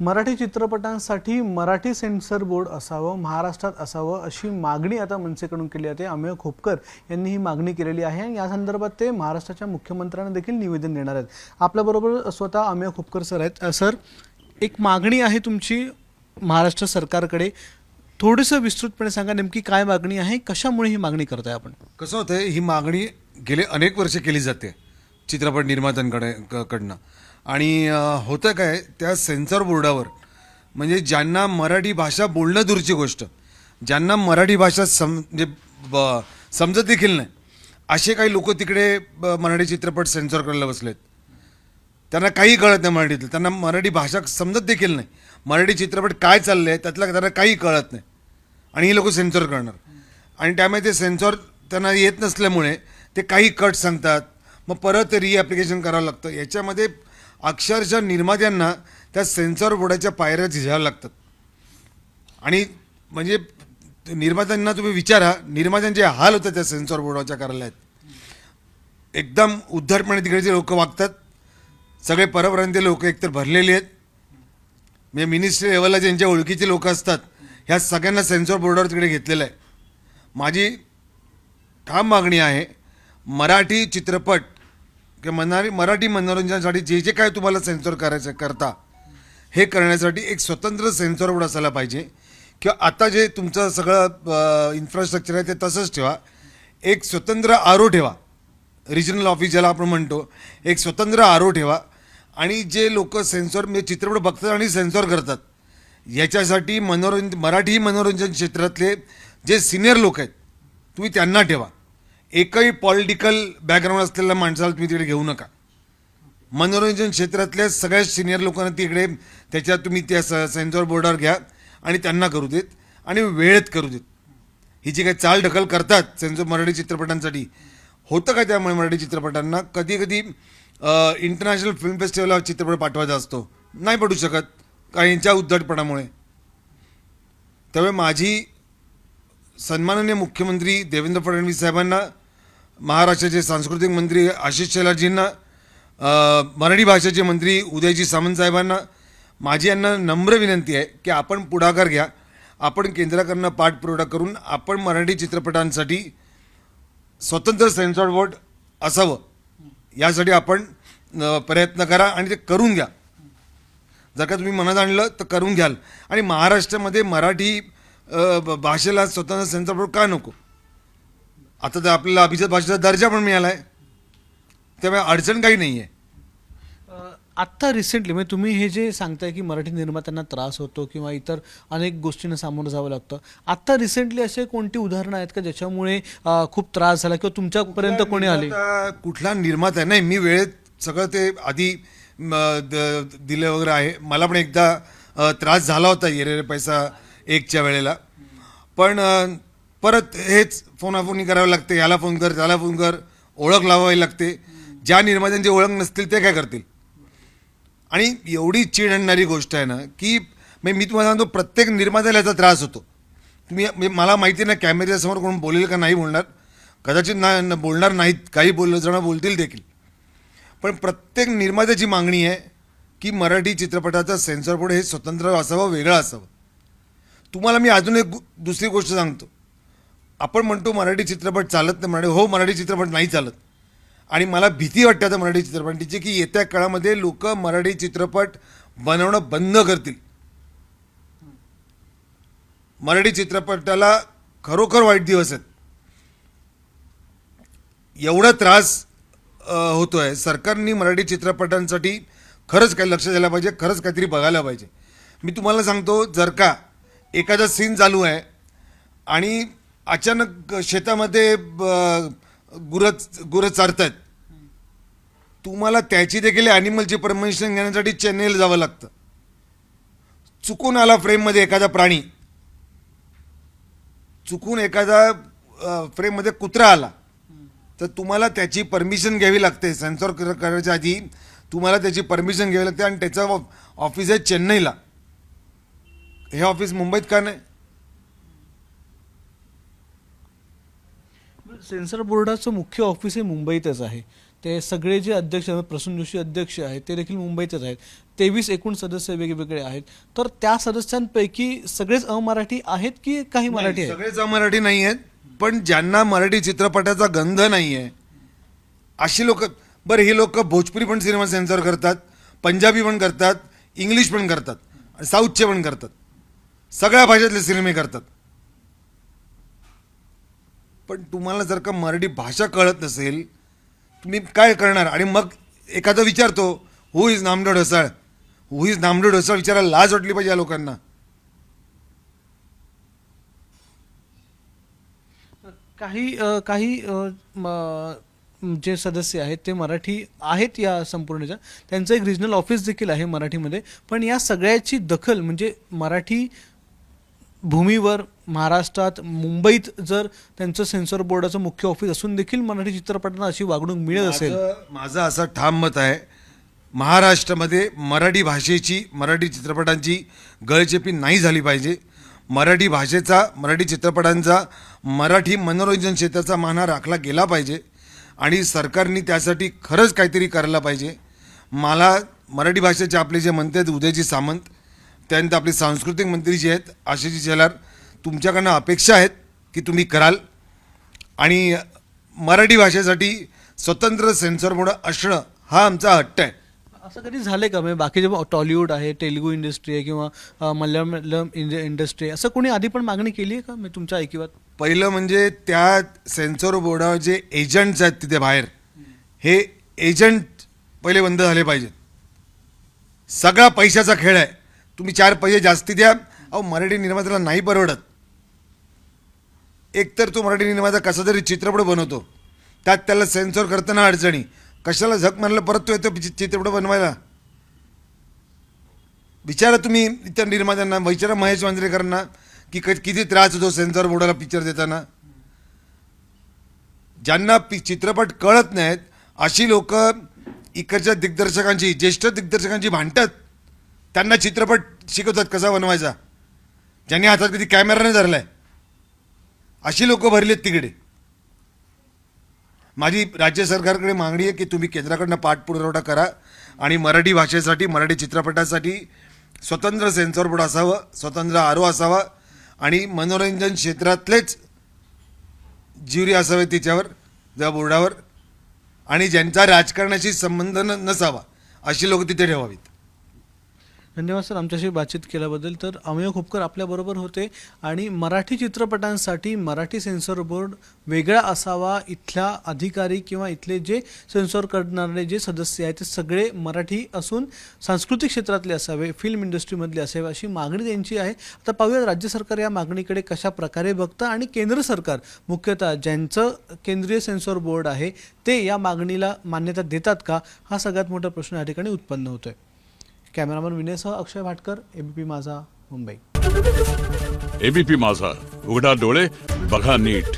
मराठी चित्रपटांसाठी Marathi censor board असावं, महाराष्ट्रात असावं अशी मागणी आता मनसेकडून केली जाते। अमेय खोपकर यांनी ही मागणी केलेली आहे आणि या संदर्भात ते महाराष्ट्राच्या मुख्यमंत्र्यांना देखील निवेदन देणार आहेत। आपल्याबरोबर स्वतः अमेय खोपकर सर आहेत। सर, एक मागणी आहे तुमची महाराष्ट्र सरकारकडे, थोडंसं विस्तृतपणे सांगा नेमकी काय मागणी आहे, कशामुळे ही मागणी करताय आपण? कसं होतं, ही मागणी गेले अनेक वर्ष केली जाते चित्रपट निर्मात्यांकडनं आणि होतं काय, त्या सेन्सॉर बोर्डावर म्हणजे ज्यांना मराठी भाषा बोलणं दूरची गोष्ट, ज्यांना मराठी भाषा समजत देखील नाही असे काही लोक तिकडे मराठी चित्रपट सेन्सॉर करायला बसलेत। त्यांना काही कळत नाही मराठीतलं, त्यांना मराठी भाषा समजत देखील नाही, मराठी चित्रपट काय चाललं आहे त्यातलं त्यांना काही कळत नाही आणि ही लोक सेन्सॉर करणार। आणि त्यामुळे ते सेन्सॉर त्यांना येत नसल्यामुळे ते काही कट सांगतात, मग परत रिॲप्लिकेशन करावं लागतं। याच्यामध्ये अक्षरशः निर्मात्यांना त्या सेन्सॉर बोर्डाच्या पायऱ्या झिजाव्या लागतात। आणि म्हणजे निर्मात्यांना तुम्ही विचारा, निर्मात्यांचे हाल होतात त्या सेन्सॉर बोर्डाच्या कार्यालयात। एकदम उद्धटपणे तिकडचे लोक वागतात, सगळे परप्रांतीय लोक एकतर भरलेले आहेत, म्हणजे मिनिस्ट्री लेवलला ज्यांच्या ओळखीचे लोक असतात ह्या सगळ्यांना सेन्सॉर बोर्डावर तिकडे घेतलेलं आहे। माझी ठाम मागणी आहे, मराठी चित्रपट किंवा मराठी मनोरंजनासाठी जे जे काय तुम्हाला सेन्सॉर करायचं करता, हे करण्यासाठी एक स्वतंत्र सेन्सॉर बोर्ड असायला पाहिजे। किंवा आता जे तुमचं सगळं इन्फ्रास्ट्रक्चर आहे ते तसंच ठेवा, एक स्वतंत्र आर ओ ठेवा, रिजनल ऑफिस ज्याला आपण म्हणतो, एक स्वतंत्र आर ओ ठेवा। आणि जे लोक सेन्सॉर म्हणजे चित्रपट बघतात आणि सेन्सॉर करतात, याच्यासाठी मराठी मनोरंजन क्षेत्रातले जे सिनियर लोक आहेत तुम्ही त्यांना ठेवा। एकही पॉलिटिकल बॅकग्राऊंड असलेल्या माणसाला तुम्ही तिकडे घेऊ नका। मनोरंजन क्षेत्रातल्या सगळ्या सिनियर लोकांना तिकडे त्याच्यात तुम्ही त्या सेन्सॉर बोर्डावर घ्या आणि त्यांना करू देत आणि वेळेत करू देत। ही जी काही चाल ढकल करतात सेन्सॉर मराठी चित्रपटांसाठी, होतं का त्यामुळे मराठी चित्रपटांना कधी कधी इंटरनॅशनल फिल्म फेस्टिवलला चित्रपट पाठवायचा असतो, नाही पडू शकत काहींच्या उद्धटपणामुळे। त्यामुळे माझी सन्माननीय मुख्यमंत्री देवेंद्र फडणवीस साहेबांना, महाराष्ट्राचे सांस्कृतिक मंत्री आशिष शेलारजींना, मराठी भाषेचे मंत्री उदयजी सामंत साहेबांना माझी यांना नम्र विनंती आहे की आपण पुढाकार घ्या, आपण केंद्राकडनं पाठपुरावा करून आपण मराठी चित्रपटांसाठी स्वतंत्र सेन्सॉर बोर्ड असावं, यासाठी आपण प्रयत्न करा आणि ते करून घ्या। जर का तुम्ही मनात आणलं तर करून घ्याल। आणि महाराष्ट्रामध्ये मराठी भाषेला स्वतंत्र सेन्सॉर बोर्ड का नको? आता तर आपल्याला अभिजात भाषेचा दर्जा पण मिळाला आहे, त्यामुळे अडचण काही नाही आहे। आत्ता रिसेंटली म्हणजे तुम्ही हे जे सांगताय की मराठी निर्मात्यांना त्रास होतो किंवा इतर अनेक गोष्टींना सामोरं जावं लागतं, आत्ता रिसेंटली असे कोणती उदाहरणं आहेत का ज्याच्यामुळे खूप त्रास झाला किंवा तुमच्यापर्यंत कोणी आले? कुठला निर्माता नाही, मी वेळेत सगळं ते आधी दिले वगैरे आहे। मला पण एकदा त्रास झाला होता ये रे पैसा एकच्या वेळेला, पण परत हेच फोनाफोनी करावं लागते, याला फोन कर त्याला फोन कर, ओळख लावावी लागते। ज्या निर्मात्यांची ओळख नसतील ते काय करतील? आणि एवढी चीड आणणारी गोष्ट आहे ना की मी तुम्हाला सांगतो, प्रत्येक निर्मात्याला याचा त्रास होतो। तुम्ही मला माहिती ना कॅमेऱ्यासमोर कोण बोलेल का नाही बोलणार, कदाचित ना बोलणार नाहीत, काही जण बोलतील देखील, पण प्रत्येक निर्मात्याची मागणी आहे की मराठी चित्रपटाचा सेन्सॉर बोर्ड हे स्वतंत्र असावं, वेगळं असावं। तुम्हाला मी अजून एक दुसरी गोष्ट सांगतो, आपण म्हणतो मराठी चित्रपट चालत नाही, हो मराठी चित्रपट नाही चालत। आणि मला भीती वाटते आता मराठी चित्रपटांची की येत्या काळामध्ये लोक मराठी चित्रपट बनवणं बंद करतील। मराठी चित्रपटाला खरोखर वाईट दिवस आहेत, एवढा त्रास होतोय। सरकारने मराठी चित्रपटांसाठी खरंच काही लक्ष द्यायला पाहिजे, खरंच काहीतरी बघायला पाहिजे। मी तुम्हाला सांगतो, जर का एखादा सीन चालू आहे आणि अचानक शेतामध्ये गुरं चारतात, तुम्हाला त्याची देखील ॲनिमलची परमिशन घेण्यासाठी चेन्नईला जावं लागतं। चुकून आला फ्रेममध्ये एखादा प्राणी, चुकून एखादा फ्रेममध्ये कुत्रा आला तर तुम्हाला त्याची परमिशन घ्यावी लागते। सेन्सॉर करायच्या आधी तुम्हाला त्याची परमिशन घ्यावी लागते आणि त्याचं ऑफिस आहे चेन्नईला, हे ऑफिस मुंबईत का नाही? सेन्सर बोर्डाचं मुख्य ऑफिस हे मुंबईतच आहे, ते सगळे जे अध्यक्ष आहेत, प्रसून जोशी अध्यक्ष आहेत, ते देखील मुंबईतच आहेत. 23 एकूण सदस्य वेगवेगळे आहेत. तर त्या सदस्यांपैकी सगळेच अमराठी आहेत की काही मराठी आहेत? सगळेच मराठी नाही आहेत, पण ज्यांना मराठी चित्रपटाचा गंध नाही आहे अशी लोक. बरं, हे लोक भोजपुरी पण सिनेमा सेन्सॉर करतात, पंजाबी पण करतात, इंग्लिश पण करतात, साऊथचे पण करतात, सगळ्या भाषेतले सिनेमे करतात. पण तुम्हाला जर का मराठी भाषा कळत नसेल, तुम्ही काय करणार? आणि मग एखादा विचारतो, who is Namdeo Dhasal, who is Namdeo Dhasal विचारायला लाज वाटली पाहिजे या लोकांना. काही जे सदस्य आहेत ते मराठी आहेत या संपूर्णच्या. त्यांचं एक रिजनल ऑफिस देखील आहे मराठीमध्ये. पण या सगळ्याची दखल म्हणजे मराठी भूमीवर महाराष्ट्रात मुंबईत जर त्यांचं सेन्सॉर बोर्डाचं मुख्य ऑफिस असून देखील मराठी चित्रपटांना अशी वागणूक मिळत असेल. माझं असं ठाम मत आहे, महाराष्ट्रामध्ये मराठी भाषेची, मराठी चित्रपटांची गळचेपी नाही झाली पाहिजे. मराठी भाषेचा, मराठी चित्रपटांचा, मराठी मनोरंजन क्षेत्राचा मान हा राखला गेला पाहिजे आणि सरकारने त्यासाठी खरंच काहीतरी करायला पाहिजे. मला मराठी भाषेचे आपले जे मंत्री आहेत, उदयजी सामंत, त्यानंतर आपले सांस्कृतिक मंत्री जे आहेत आशिषजी शेलार, तुमच्याकडनं अपेक्षा आहेत की तुम्ही कराल. आणि मराठी भाषेसाठी स्वतंत्र सेन्सॉर बोर्ड असणं हा आमचा हट्ट आहे. असं कधी झालंय का? म्हणजे बाकीचे टॉलिवूड आहे, तेलुगू इंडस्ट्री आहे किंवा मल्याळम इंडस्ट्री आहे, असं कोणी आधी पण मागणी केली आहे का म्हणजे तुमच्या ऐकिवात? पहिलं म्हणजे त्या सेन्सॉर बोर्डावर जे एजंट्स आहेत तिथे बाहेर, हे एजंट पहिले बंद झाले पाहिजेत. सगळा पैशाचा खेळ आहे. तुम्ही 4 पैसे जास्ती द्या. अहो, मराठी निर्मात्याला नाही परवडत. एकतर तो मराठी निर्माता कसा तरी चित्रपट बनवतो, त्यात त्याला सेन्सॉर करताना अडचणी, कशाला झक मारलं परत तो येतो चित्रपट बनवायला? विचारा तुम्ही इतर निर्मात्यांना, विचारा महेश मांजरेकरांना की किती त्रास होतो सेन्सॉर बोर्डाला पिक्चर देताना. ज्यांना चित्रपट कळत नाहीत अशी लोक इकडच्या दिग्दर्शकांची, ज्येष्ठ दिग्दर्शकांची भांडतात, त्यांना चित्रपट शिकवतात कसा बनवायचा, ज्यांनी हातात कधी कॅमेरा नाही धरलाय. अशी लोक भरलीत तिकडे. माझी राज्य सरकारकडे मागणी आहे की तुम्ही केंद्राकडनं पाठपुरावा करा आणि मराठी भाषेसाठी, मराठी चित्रपटासाठी स्वतंत्र सेन्सॉर बोर्ड असावं, स्वतंत्र आरो असावा आणि मनोरंजन क्षेत्रातलेच ज्युरी असावे तिच्यावर, त्या बोर्डावर, आणि ज्यांचा राजकारणाशी संबंध नसावा अशी लोक तिथे ठेवावीत. धन्यवाद सर आमच्याशी बातचीत केल्याबद्दल. तर अमेय खोपकर आपल्याबरोबर होते. आणि मराठी चित्रपटांसाठी मराठी सेन्सॉर बोर्ड वेगळा असावा, इथल्या अधिकारी किंवा इथले जे सेन्सॉर करणारे जे सदस्य आहेत ते सगळे मराठी असून सांस्कृतिक क्षेत्रातले असावे, फिल्म इंडस्ट्रीमधले असावे, अशी मागणी त्यांची आहे. आता पाहूया राज्य सरकार या मागणीकडे कशा प्रकारे बघतं आणि केंद्र सरकार मुख्यतः ज्यांचं केंद्रीय सेन्सॉर बोर्ड आहे ते या मागणीला मान्यता देतात का, हा सगळ्यात मोठा प्रश्न या ठिकाणी उत्पन्न होतोय. कॅमेरामन विनयसह अक्षय भाटकर, एबीपी माझा, मुंबई. एबीपी माझा, उघडा डोळे बघा नीट.